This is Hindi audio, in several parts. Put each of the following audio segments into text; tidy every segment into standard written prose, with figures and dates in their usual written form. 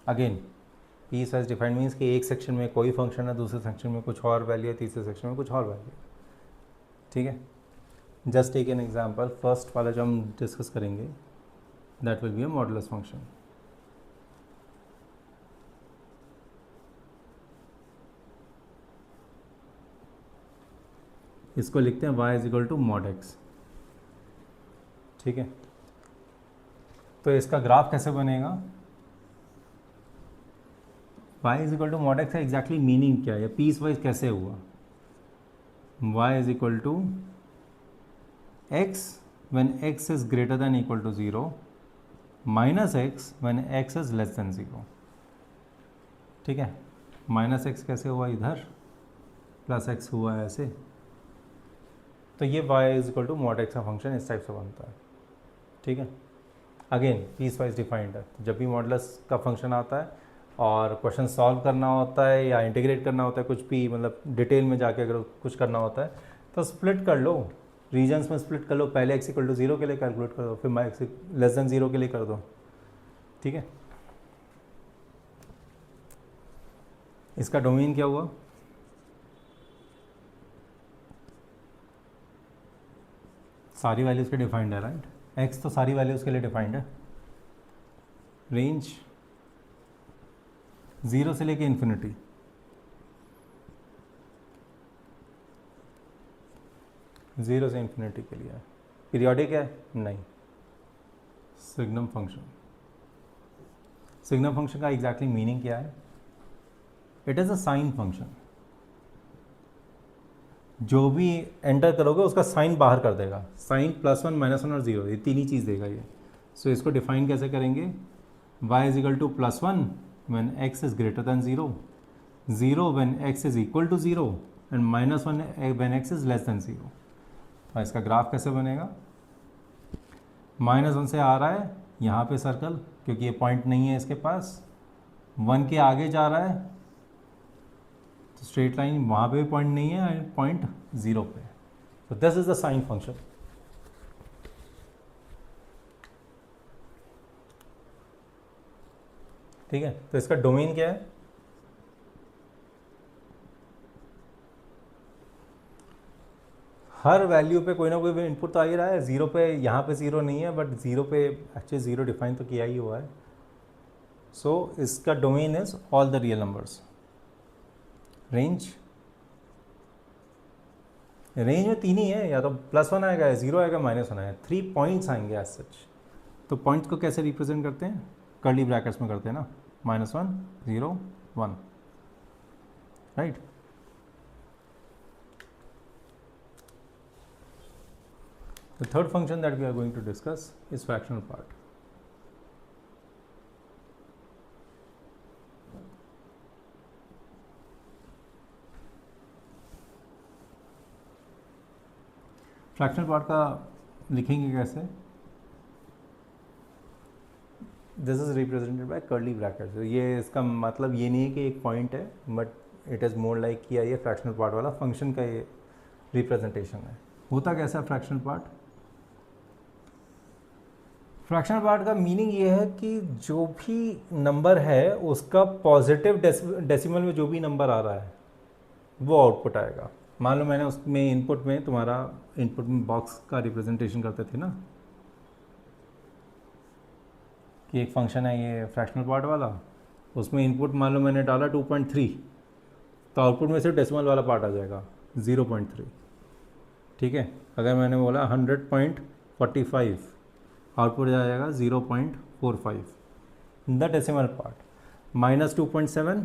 Again piece wise defined means कि एक सेक्शन में कोई फंक्शन है, दूसरे सेक्शन में कुछ और वैल्यू है, तीसरे सेक्शन में कुछ और वैल्यू है। ठीक है, just take an example, first वाला जो हम डिस्कस करेंगे that will be a modulus function. इसको लिखते हैं y is equal to mod x. ठीक है, तो इसका ग्राफ कैसे बनेगा? y is equal to mod x का एग्जैक्टली मीनिंग क्या है, या पीस वाइज कैसे हुआ? y is equal to x when x is greater than equal to 0 minus x when x is less than 0। ठीक है, माइनस एक्स कैसे हुआ इधर, प्लस एक्स हुआ ऐसे, तो ये y is equal to mod x का फंक्शन इस टाइप से बनता है। ठीक है, अगेन पीस वाइज डिफाइंड है। जब भी मॉडुलस का फंक्शन आता है और क्वेश्चन सॉल्व करना होता है या इंटीग्रेट करना होता है, कुछ भी मतलब डिटेल में जाके अगर कुछ करना होता है तो स्प्लिट कर लो, रीजन्स में स्प्लिट कर लो। पहले x इक्वल टू 0 के लिए कैलकुलेट कर दो, फिर x लेस देन 0 के लिए कर दो। ठीक है, इसका डोमेन क्या हुआ? सारी वैल्यूज़ के डिफाइंड है, राइट? x तो सारी वैल्यूज़ के लिए डिफाइंड है। रेंज 0 से लेके इन्फिनिटी, ज़ीरो से इन्फिनिटी के लिए है। पीरियोडिक है? नहीं। सिग्नम फंक्शन, सिग्नम फंक्शन का एग्जैक्टली मीनिंग क्या है? It is a sine function. जो भी एंटर करोगे उसका साइन बाहर कर देगा, साइन +1 -1 और 0, ये तीन ही चीज़ देगा ये। सो इसको डिफाइन कैसे करेंगे? y इज इक्वल टू +1 when x is greater than 0, 0 when x is equal to 0 and -1 when x is less than 0। और इसका ग्राफ कैसे बनेगा? -1 से आ रहा है यहाँ पे सर्कल, क्योंकि ये पॉइंट नहीं है इसके पास, 1 के आगे जा रहा है तो स्ट्रेट लाइन वहाँ पे भी पॉइंट नहीं है, पॉइंट 0 पे। तो this is the sine function. ठीक है, तो इसका डोमेन क्या है? हर वैल्यू पे कोई ना कोई इनपुट तो आ ही रहा है। 0 पे, यहाँ पे 0 नहीं है, बट 0 पे एक्चुअली 0 डिफाइन तो किया ही हुआ है। सो इसका domain is all the real numbers. Range, range में तीन ही है, या तो +1 आएगा, या 0 आएगा, -1 आएगा, 3 पॉइंट्स आएंगे एज सच। तो पॉइंट्स को कैसे रिप्रेजेंट करते हैं? कर्ली ब्रैकेट्स में करते हैं ना, -1 0 1, right? The third function that we are going to discuss is fractional part. Fractional part का लिखेंगे कैसे? This is represented by curly brackets. ये इसका मतलब ये नहीं है कि एक पॉइंट है, but it is more like किया ये फ्रैक्शनल पार्ट वाला फंक्शन का ये रिप्रेजेंटेशन है। होता कैसा है फ्रैक्शनल पार्ट? फ्रैक्शनल पार्ट का मीनिंग ये है कि जो भी नंबर है उसका पॉजिटिव डेसिमल में जो भी नंबर आ रहा है वो आउटपुट आएगा। मान लो मैंने उसमें इनपुट में, तुम्हारा इनपुट में बॉक्स का रिप्रेजेंटेशन करते थे ना, कि एक फंक्शन है ये फ्रैक्शनल पार्ट वाला, उसमें इनपुट मान लो मैंने डाला 2.3, तो आउटपुट में सिर्फ डेसिमल वाला पार्ट आ जाएगा 0.3। ठीक है, अगर मैंने बोला 100.45, आउटपुट आ जाएगा 0.45 द डेसिमल पार्ट। -2.7,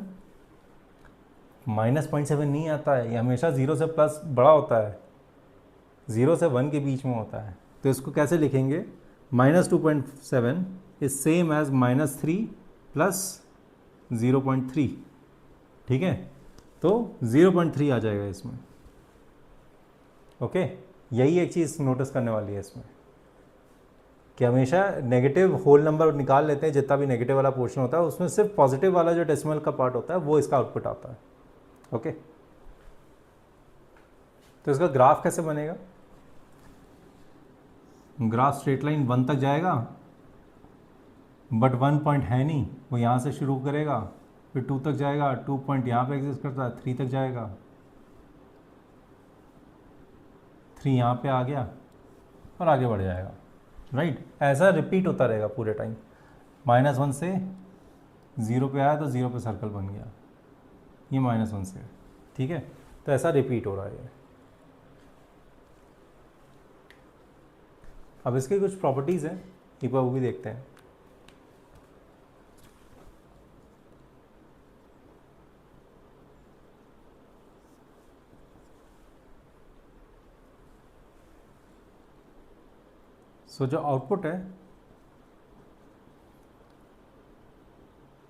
-0.7 नहीं आता है, ये हमेशा 0 से प्लस बड़ा होता है, 0 से 1 के बीच में होता है। तो इसको कैसे लिखेंगे? -2.7 इज सेम एज -3 प्लस 0.3। ठीक है, तो 0.3 आ जाएगा इसमें। ओके, यही एक चीज़ नोटिस करने वाली है इसमें, कि हमेशा नेगेटिव होल नंबर निकाल लेते हैं, जितना भी नेगेटिव वाला पोर्शन होता है उसमें सिर्फ पॉजिटिव वाला जो डेसिमल का पार्ट होता है वो इसका आउटपुट आता है। ओके, तो इसका ग्राफ कैसे बनेगा? ग्राफ स्ट्रेट लाइन 1 तक जाएगा, बट 1 पॉइंट है नहीं, वो यहाँ से शुरू करेगा फिर 2 तक जाएगा, 2 पॉइंट यहाँ पे एग्जिस्ट करता है, 3 तक जाएगा, 3 यहाँ पे आ गया और आगे बढ़ जाएगा, राइट। ऐसा रिपीट होता रहेगा पूरे टाइम। -1 से 0 पे आया तो 0 पे सर्कल बन गया, ये -1 से, ठीक है। तो ऐसा रिपीट हो रहा है ये। अब इसके कुछ प्रॉपर्टीज़ हैं, एक बार वो भी देखते हैं। सो जो आउटपुट है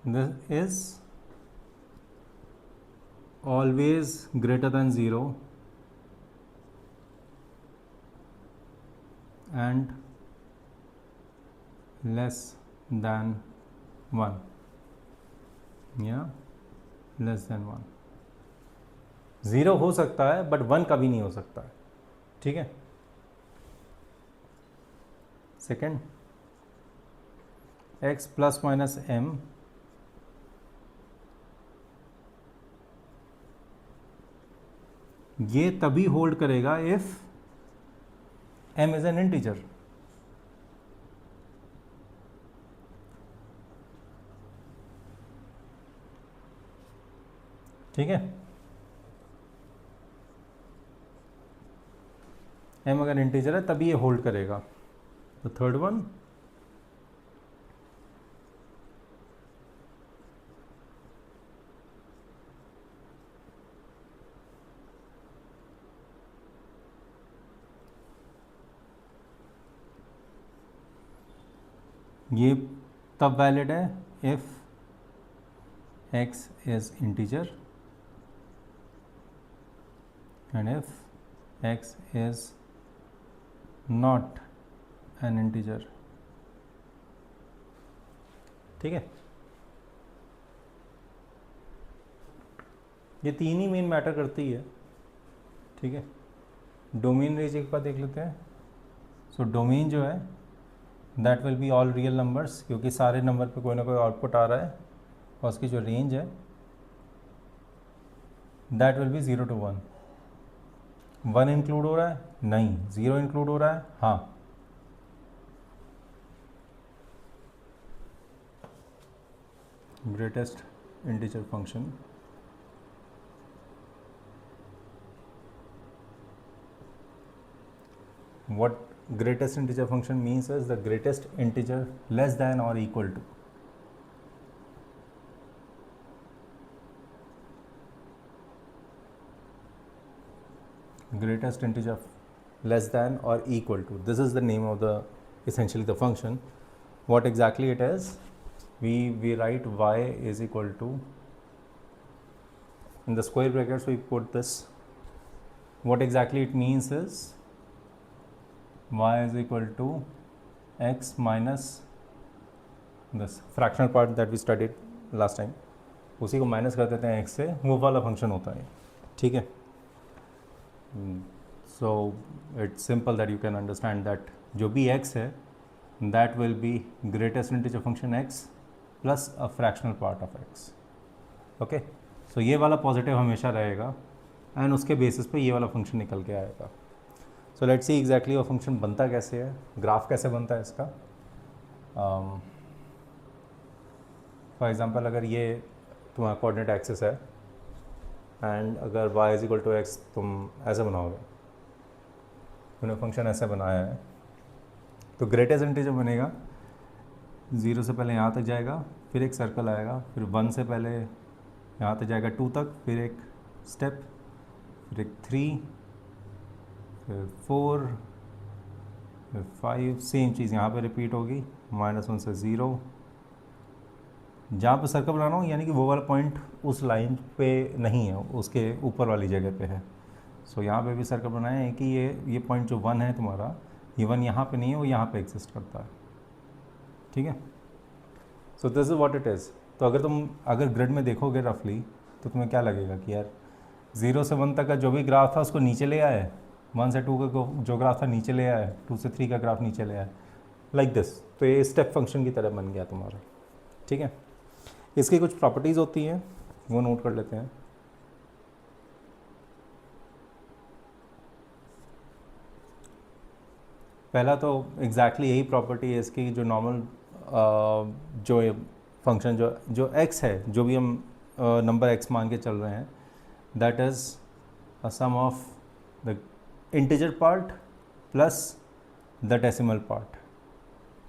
this is always greater than 0 and less than 1 या लेस देन 1। 0 हो सकता है बट 1 कभी नहीं हो सकता है, ठीक है। Second, x plus minus m ये तभी होल्ड करेगा if m is an integer, ठीक है। m अगर इंटीजर है तभी ये होल्ड करेगा। तो थर्ड वन, ये तब वैलिड है if x is integer and if x is not an integer, ठीक है। ये तीन ही मेन मैटर करती है, ठीक है। डोमेन रेंज एक बार देख लेते हैं। सो डोमेन जो है that will be all real numbers, क्योंकि सारे नंबर पे कोई ना कोई आउटपुट आ रहा है, और उसकी जो रेंज है that will B 0 to 1। 1 include हो रहा है? नहीं। 0 इंक्लूड हो रहा है? हाँ। Greatest integer function what greatest integer function means is the greatest integer less than or equal to, greatest integer less than or equal to, this is the name of the essentially the function. What exactly it is, we write y is equal to, in the square brackets we put this. What exactly it means is y is equal to x minus this fractional part that we studied last time, उसी को माइनस कर देते हैं x से, वो वाला फंक्शन होता है, ठीक है। So it's simple that you can understand that जो भी x है that will be greatest integer function x plus a fractional part of x, okay. So ये वाला पॉजिटिव हमेशा रहेगा एंड उसके बेसिस पे ये वाला फंक्शन निकल के आएगा। सो लेट्स सी एग्जैक्टली वो फंक्शन बनता कैसे है, ग्राफ कैसे बनता है इसका। फॉर एग्जांपल अगर ये तुम्हारा कोऑर्डिनेट एक्सिस है एंड अगर y is equal to x तुम ऐसे बनाओगे, तुमने फंक्शन ऐसे बनाया है, तो ग्रेटेस्ट इंटीजर बनेगा 0 से पहले यहाँ तक जाएगा, फिर एक सर्कल आएगा, फिर 1 से पहले यहाँ तक जाएगा 2 तक, फिर एक स्टेप, फिर एक 3, फिर 4, फिर 5, सेम चीज़ यहाँ पे रिपीट होगी, -1 से 0। जहाँ पे सर्कल बनाना हो यानी कि वो वाला पॉइंट उस लाइन पे नहीं है, उसके ऊपर वाली जगह पे है। सो यहाँ पे भी सर्कल बनाया है कि ये पॉइंट जो 1 है तुम्हारा, ये 1 यहाँ पे नहीं है, वो यहाँ पे एग्जिस्ट करता है, ठीक है। So this is what it is. तो अगर ग्रिड में देखोगे रफली तो तुम्हें क्या लगेगा कि यार 0 से 1 तक का जो भी ग्राफ था उसको नीचे ले आए, 1 से 2 का जो ग्राफ था नीचे ले आए, 2 से 3 का ग्राफ नीचे ले आए, लाइक दिस। तो ये स्टेप फंक्शन की तरह बन गया तुम्हारा, ठीक है। इसकी कुछ प्रॉपर्टीज़ होती हैं, वो नोट कर लेते हैं। पहला तो एग्जैक्टली यही प्रॉपर्टी है इसकी, जो नॉर्मल जो फंक्शन जो x है, जो भी हम नंबर x मान के चल रहे हैं, that is a sum of the integer part plus the decimal part,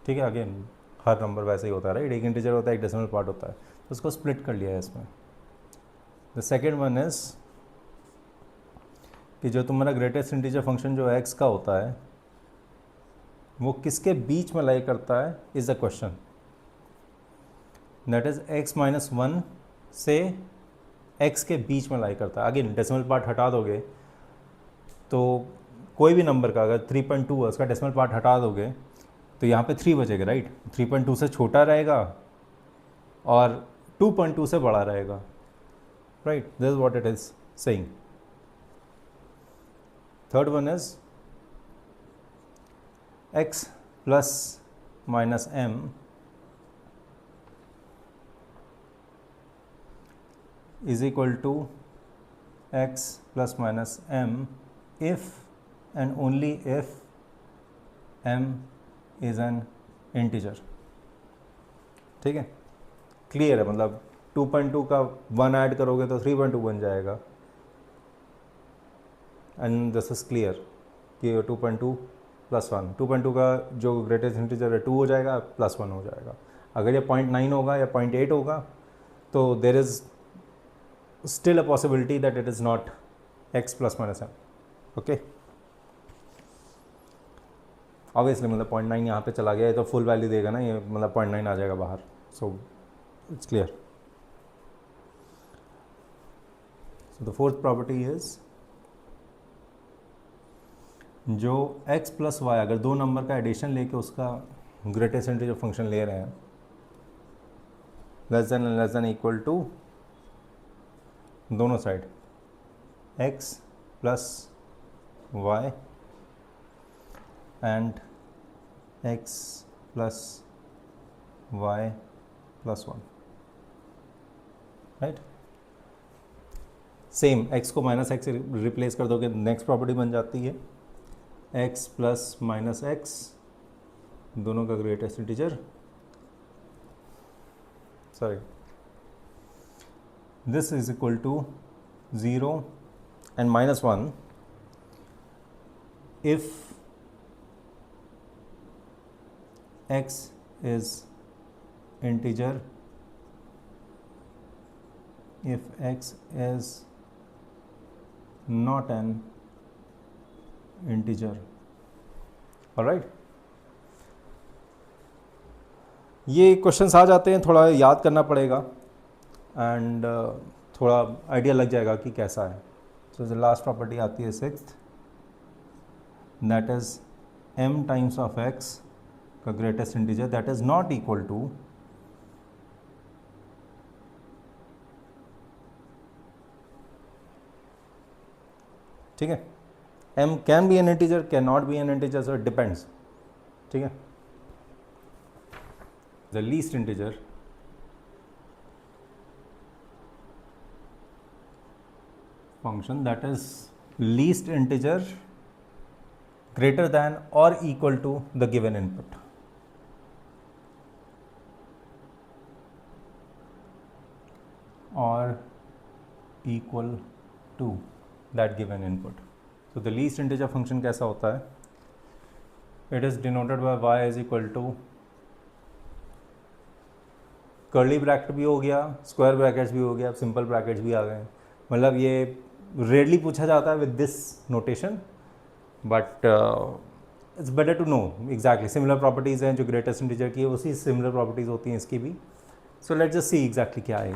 ठीक है। अगेन हर नंबर वैसे ही होता है, राइट, एक इंटीजर होता है, एक डेसिमल पार्ट होता है, तो उसको स्प्लिट कर लिया है इसमें। द सेकेंड वन इज़ कि जो तुम्हारा ग्रेटेस्ट इंटीजर फंक्शन जो x का होता है, वो किसके बीच में लाई करता है, is the question. That is x minus 1 से x के बीच में लाई करता है। अगेन डेसिमल पार्ट हटा दोगे तो कोई भी नंबर का अगर 3.2 है, उसका डेसिमल पार्ट हटा दोगे तो यहाँ पे 3 बचेगा, राइट। 3.2 से छोटा रहेगा और 2.2 से बड़ा रहेगा, right. This is what it is saying. Third one is x plus minus m is equal to x plus minus m if and only if m is an integer, ठीक है। क्लियर है, मतलब 2.2 का 1 ऐड करोगे तो 3.2 बन जाएगा, एंड दिस इज क्लियर कि 2.2 प्लस 1, 2.2 का जो ग्रेटेस्ट इंटीजर है 2 हो जाएगा, प्लस 1 हो जाएगा। अगर ये 0.9 होगा या 0.8 होगा तो there is still a possibility that it is not x plus minus m, okay। obviously मतलब 0.9 यहाँ पे चला गया है तो फुल वैल्यू देगा ना ये, मतलब 0.9 आ जाएगा बाहर, so it's clear। so the fourth property is जो x plus y, अगर दो नंबर का एडिशन लेके उसका ग्रेटेस्ट इंटीजर फंक्शन ले रहे हैं, लेस देन इक्वल टू दोनों side x plus y and x plus y plus 1, right. Same x को माइनस एक्स रिप्लेस कर दोगे, नेक्स्ट प्रॉपर्टी बन जाती है x प्लस माइनस एक्स, दोनों का greatest integer, sorry, this is equal to 0 and minus 1 if x is integer, if x is not an integer, all right। ये क्वेश्चंस आ जाते हैं, थोड़ा याद करना पड़ेगा एंड थोड़ा आइडिया लग जाएगा कि कैसा है। सो द लास्ट प्रॉपर्टी आती है sixth, that is m times of x का greatest integer that is not equal to ठीक है। m can be an integer, can not be an integer, so it depends, ठीक है। The least integer function that is least integer greater than or equal to the given input, or equal to that given input। so the least integer function कैसा होता है, it is denoted by y is equal to curly bracket भी हो गया, स्क्वायर ब्रैकेट्स भी हो गया, अब सिंपल ब्रैकेट्स भी आ गए। मतलब ये रेयरली पूछा जाता है with this notation, but it's better to know exactly. Similar properties हैं जो ग्रेटेस्ट इंटीजर की है, उसी सिमिलर प्रॉपर्टीज़ होती हैं इसकी भी। So let's just see exactly क्या है।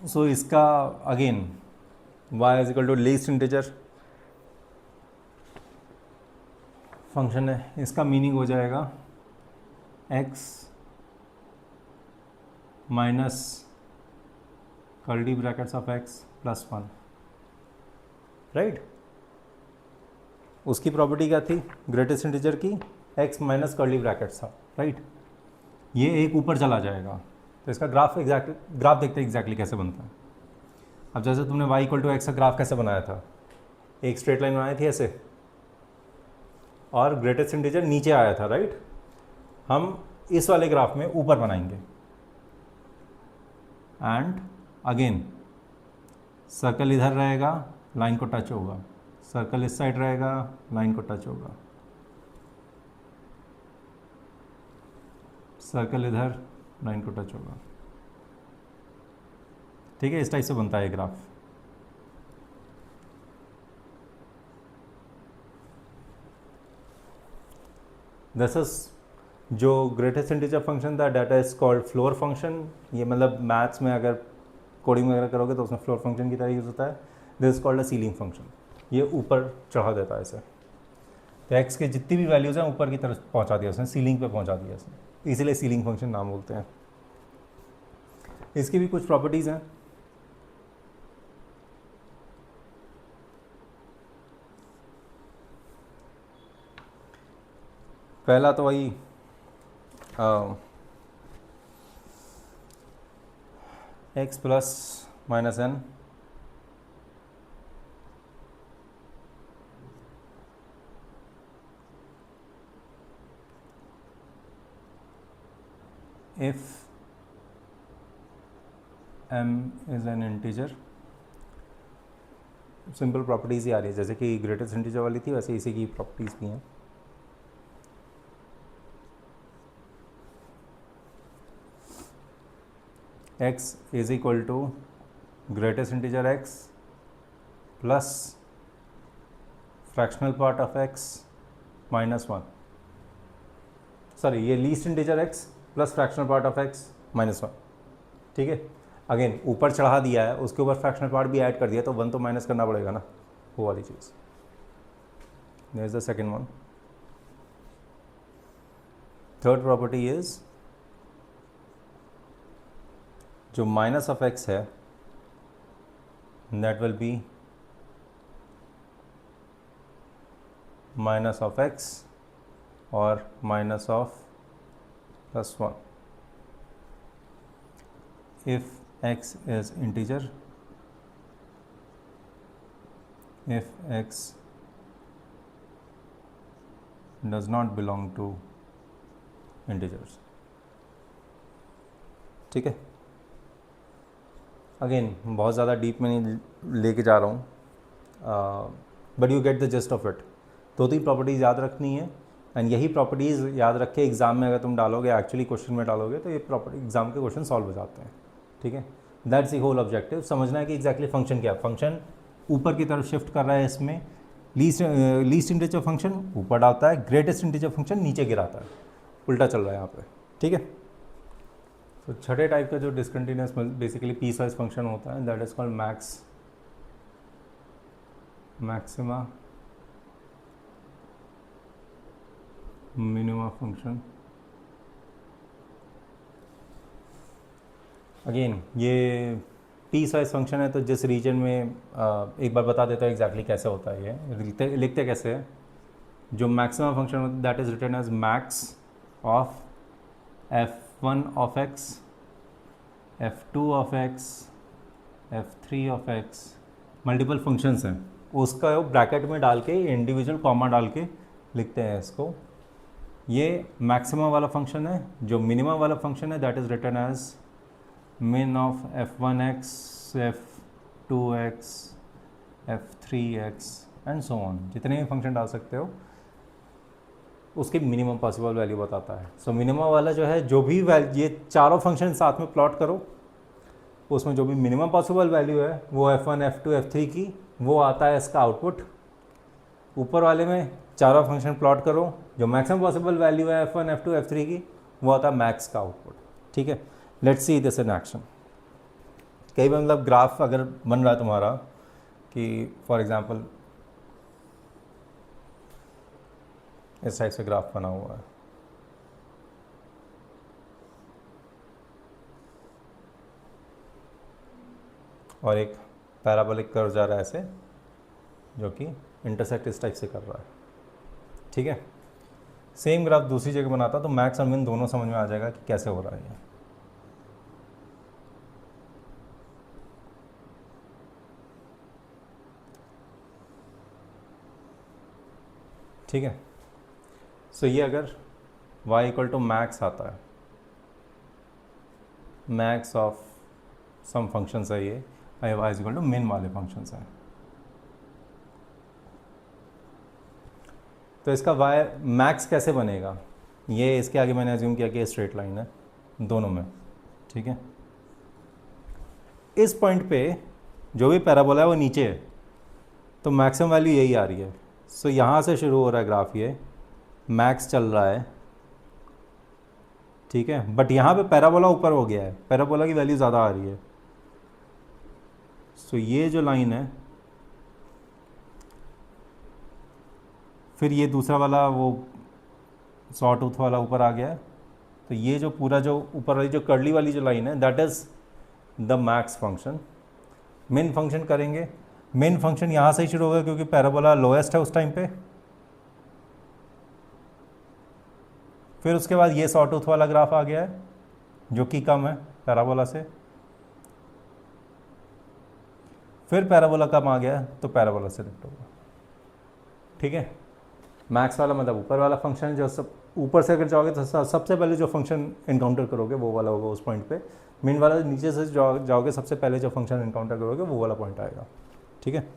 सो इसका again y is equal to least integer function है, इसका मीनिंग हो जाएगा x minus curly brackets of x plus 1, right. उसकी प्रॉपर्टी क्या थी ग्रेटेस्ट इंटीजर की, x माइनस कर्ली ब्रैकेट्स था, राइट। ये एक ऊपर चला जाएगा, तो इसका ग्राफ ग्राफ देखते हैं एग्जैक्टली कैसे बनता है। अब जैसे तुमने y इक्वल टू एक्स का ग्राफ कैसे बनाया था, एक स्ट्रेट लाइन बनाई थी ऐसे, और ग्रेटेस्ट इंटीजर नीचे आया था, राइट। हम इस वाले ग्राफ में ऊपर बनाएंगे, एंड अगेन सर्कल इधर रहेगा, लाइन को टच होगा, सर्कल इस साइड रहेगा, लाइन को टच होगा, सर्कल इधर, लाइन को टच होगा, ठीक है। इस टाइप से बनता है ग्राफ। दिस इज जो ग्रेटेस्ट इंटीजर फंक्शन था, that is called floor function. ये मतलब मैथ्स में अगर कोडिंग वगैरह करोगे तो उसमें फ्लोर फंक्शन की तरह यूज होता है। This is called a ceiling function, ये ऊपर चढ़ा देता है इसे। तो एक्स के जितनी भी वैल्यूज़ हैं ऊपर की तरफ पहुंचा दिया उसने, सीलिंग पे पहुंचा दिया उसने, इसीलिए सीलिंग फंक्शन नाम बोलते हैं। इसकी भी कुछ प्रॉपर्टीज़ हैं। पहला तो वही x plus minus n if m is an integer। Simple properties ही आ रही है, जैसे कि ग्रेटेस्ट इंटीजर वाली थी वैसे इसी की प्रॉपर्टीज़ भी हैं। x is equal to greatest integer x plus fractional part of x minus 1, sorry ये least integer x plus fractional part of x minus 1, ठीक है। अगेन ऊपर चढ़ा दिया है, उसके ऊपर फ्रैक्शनल पार्ट भी ऐड कर दिया, तो 1 तो माइनस करना पड़ेगा ना, वो वाली चीज़। There is the second one. Third property is जो माइनस ऑफ x है that will be minus of x और minus of plus 1 if x is integer, if x does not belong to integers, ठीक है। अगेन बहुत ज़्यादा डीप में नहीं लेके जा रहा हूँ, but you get the just of it. दो तीन प्रॉपर्टीज़ याद रखनी है, एंड यही प्रॉपर्टीज़ याद रख के एग्ज़ाम में अगर तुम डालोगे, एक्चुअली क्वेश्चन में डालोगे, तो ये प्रॉपर्टी एग्ज़ाम के क्वेश्चन सॉल्व हो जाते हैं, ठीक है। That's the whole objective. समझना है कि एग्जैक्टली फंक्शन क्या है। फंक्शन ऊपर की तरफ शिफ्ट कर रहा है, इसमें लीस्ट इंटीजर फंक्शन ऊपर डालता है, ग्रेटेस्ट इंटीजर फंक्शन नीचे गिराता है, उल्टा चल रहा है यहाँ पे, ठीक है। तो छठे टाइप का जो discontinuous basically piecewise function होता है, that is called maxima minima function. Again ये पीस वाइज फंक्शन है, तो जिस रीजन में एक बार बता देता हूँ एग्जैक्टली कैसे होता है। ये लिखते कैसे है, जो maximum function that is written as max of f1 of x, f2 of x, f3 of x, multiple functions हैं, उसका ब्रैकेट में डाल के इंडिविजुअल कॉमा डाल के लिखते हैं इसको। ये मैक्सिमम वाला फंक्शन है। जो मिनिमम वाला फंक्शन है that is written as min of f1x, f2x, f3x and so on. जितने भी फंक्शन डाल सकते हो उसकी मिनिमम पॉसिबल वैल्यू बताता है। सो मिनिमम वाला जो है, जो भी ये चारों फंक्शन साथ में प्लॉट करो, उसमें जो भी मिनिमम पॉसिबल वैल्यू है वो f1, f2, f3 की, वो आता है इसका आउटपुट। ऊपर वाले में चारों फंक्शन प्लॉट करो, जो मैक्सिमम पॉसिबल वैल्यू है f1, f2, f3 की, वो आता है मैक्स का आउटपुट, ठीक है। Let's see this in action. कई बार मतलब ग्राफ अगर बन रहा है तुम्हारा कि फॉर एग्जांपल इस टाइप से ग्राफ बना हुआ है, और एक पैराबोलिक कर्व जा रहा है ऐसे, जो कि इंटरसेक्ट इस टाइप से कर रहा है, ठीक है, सेम ग्राफ दूसरी जगह बनाता तो मैक्स और मिन दोनों समझ में आ जाएगा कि कैसे हो रहा है ये। ठीक है, सो ये अगर y इक्वल टू मैक्स आता है, मैक्स ऑफ सम फंक्शंस है ये, y इज इक्वल टू मिन वाले फंक्शंस हैं, तो इसका y मैक्स कैसे बनेगा, ये इसके आगे मैंने अज्यूम किया कि ये स्ट्रेट लाइन है दोनों में। ठीक है, इस पॉइंट पे जो भी पैराबोला है वो नीचे है, तो मैक्सिमम वैल्यू यही आ रही है। सो यहाँ से शुरू हो रहा है ग्राफ, ये मैक्स चल रहा है। ठीक है, बट यहाँ पे पैराबोला ऊपर हो गया है, पैराबोला की वैल्यू ज़्यादा आ रही है। सो ये जो लाइन है, फिर ये दूसरा वाला वो सॉ टूथ वाला ऊपर आ गया है, तो ये जो पूरा जो ऊपर वाली जो कर्ली वाली जो लाइन है that is the max function. Main function करेंगे, मेन फंक्शन यहाँ से ही शुरू होगा क्योंकि पैराबोला लोएस्ट है उस टाइम पे। फिर उसके बाद ये सॉ टूथ वाला ग्राफ आ गया है जो कि कम है पैराबोला से, फिर पैराबोला कम आ गया तो पैराबोला से लेफ्ट होगा। ठीक है, मैक्स वाला मतलब ऊपर वाला फंक्शन है, जो सब ऊपर से अगर जाओगे तो सबसे पहले जो फंक्शन इनकाउंटर करोगे वो वाला होगा उस पॉइंट पे। मेन वाला नीचे से जाओगे सबसे पहले जो फंक्शन इनकाउंटर करोगे वो वाला पॉइंट आएगा। ठीक है।